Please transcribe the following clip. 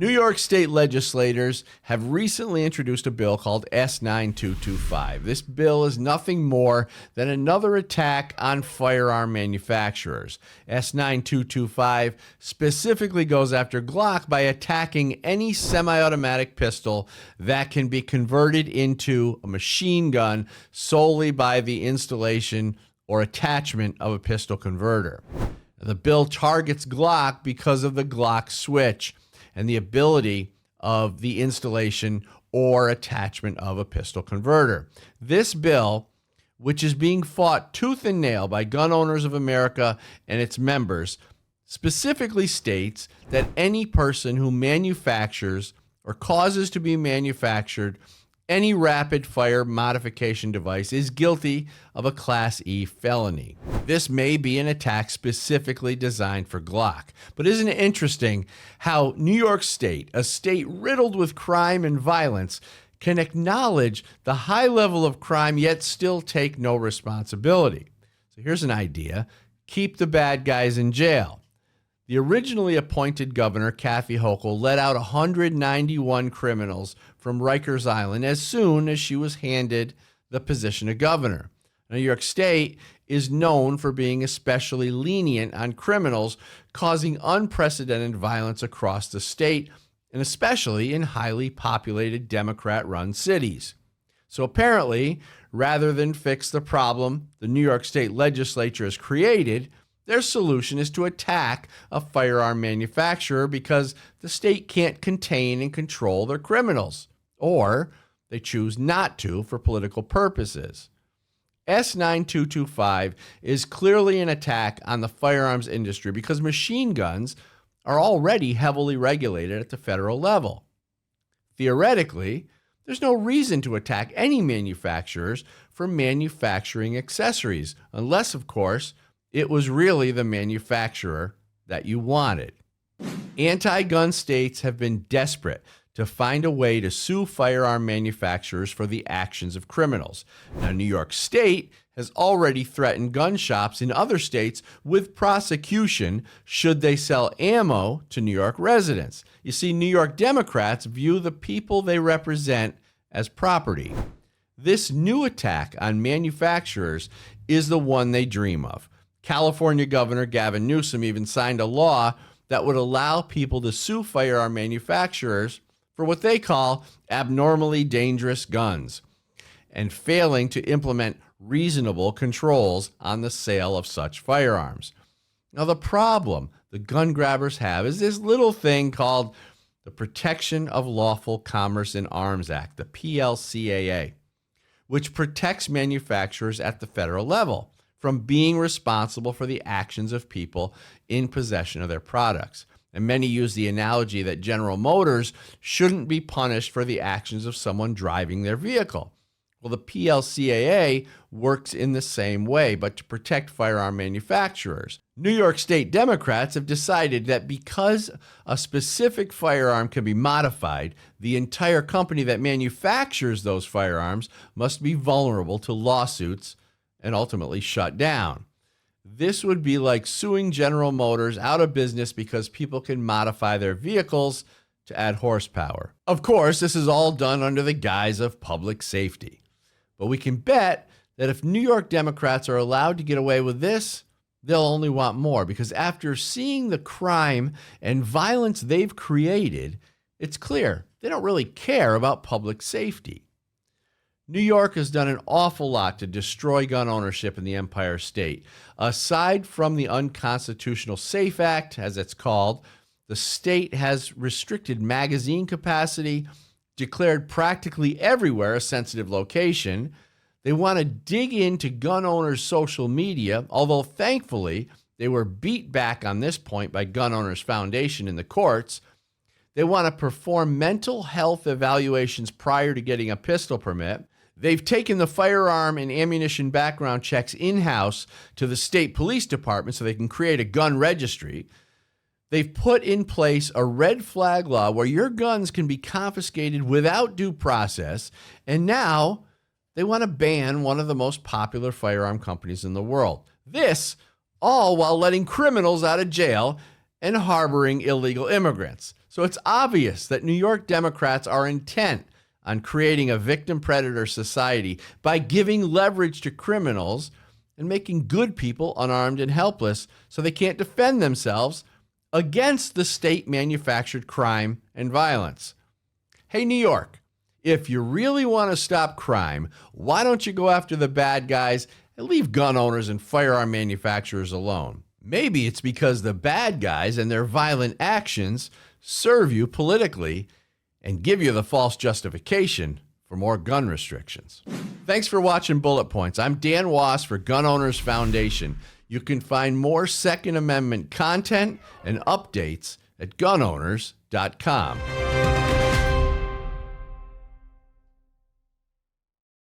New York state legislators have recently introduced a bill called S9225. This bill is nothing more than another attack on firearm manufacturers. S9225 specifically goes after Glock by attacking any semi-automatic pistol that can be converted into a machine gun solely by the installation or attachment of a pistol converter. The bill targets Glock because of the Glock switch and the ability of the installation or attachment of a pistol converter. This bill, which is being fought tooth and nail by Gun Owners of America and its members, specifically states that any person who manufactures or causes to be manufactured any rapid-fire modification device is guilty of a Class E felony. This may be an attack specifically designed for Glock, but isn't it interesting how New York State, a state riddled with crime and violence, can acknowledge the high level of crime yet still take no responsibility? So here's an idea. Keep the bad guys in jail. The originally appointed governor, Kathy Hochul, let out 191 criminals from Rikers Island as soon as she was handed the position of governor. New York State is known for being especially lenient on criminals, causing unprecedented violence across the state, and especially in highly populated Democrat-run cities. So apparently, rather than fix the problem the New York State legislature has created, their solution is to attack a firearm manufacturer because the state can't contain and control their criminals, or they choose not to for political purposes. S9225 is clearly an attack on the firearms industry because machine guns are already heavily regulated at the federal level. Theoretically, there's no reason to attack any manufacturers for manufacturing accessories, unless, of course, it was really the manufacturer that you wanted. Anti-gun states have been desperate to find a way to sue firearm manufacturers for the actions of criminals. Now, New York State has already threatened gun shops in other states with prosecution should they sell ammo to New York residents. You see, New York Democrats view the people they represent as property. This new attack on manufacturers is the one they dream of. California Governor Gavin Newsom even signed a law that would allow people to sue firearm manufacturers for what they call abnormally dangerous guns and failing to implement reasonable controls on the sale of such firearms. Now, the problem the gun grabbers have is this little thing called the Protection of Lawful Commerce in Arms Act, the PLCAA, which protects manufacturers at the federal level from being responsible for the actions of people in possession of their products. And many use the analogy that General Motors shouldn't be punished for the actions of someone driving their vehicle. Well, the PLCAA works in the same way, but to protect firearm manufacturers. New York State Democrats have decided that because a specific firearm can be modified, the entire company that manufactures those firearms must be vulnerable to lawsuits and ultimately shut down. This would be like suing General Motors out of business because people can modify their vehicles to add horsepower. Of course, this is all done under the guise of public safety. But we can bet that if New York Democrats are allowed to get away with this, they'll only want more, because after seeing the crime and violence they've created, it's clear they don't really care about public safety. New York has done an awful lot to destroy gun ownership in the Empire State. Aside from the unconstitutional SAFE Act, as it's called, the state has restricted magazine capacity, declared practically everywhere a sensitive location. They want to dig into gun owners' social media, although thankfully they were beat back on this point by Gun Owners Foundation in the courts. They want to perform mental health evaluations prior to getting a pistol permit. They've taken the firearm and ammunition background checks in-house to the state police department so they can create a gun registry. They've put in place a red flag law where your guns can be confiscated without due process. And now they want to ban one of the most popular firearm companies in the world. This all while letting criminals out of jail and harboring illegal immigrants. So it's obvious that New York Democrats are intent on creating a victim-predator society by giving leverage to criminals and making good people unarmed and helpless so they can't defend themselves against the state-manufactured crime and violence. Hey, New York, if you really want to stop crime, why don't you go after the bad guys and leave gun owners and firearm manufacturers alone? Maybe it's because the bad guys and their violent actions serve you politically and give you the false justification for more gun restrictions. Thanks for watching Bullet Points. I'm Dan Wos for Gun Owners Foundation. You can find more Second Amendment content and updates at gunowners.com.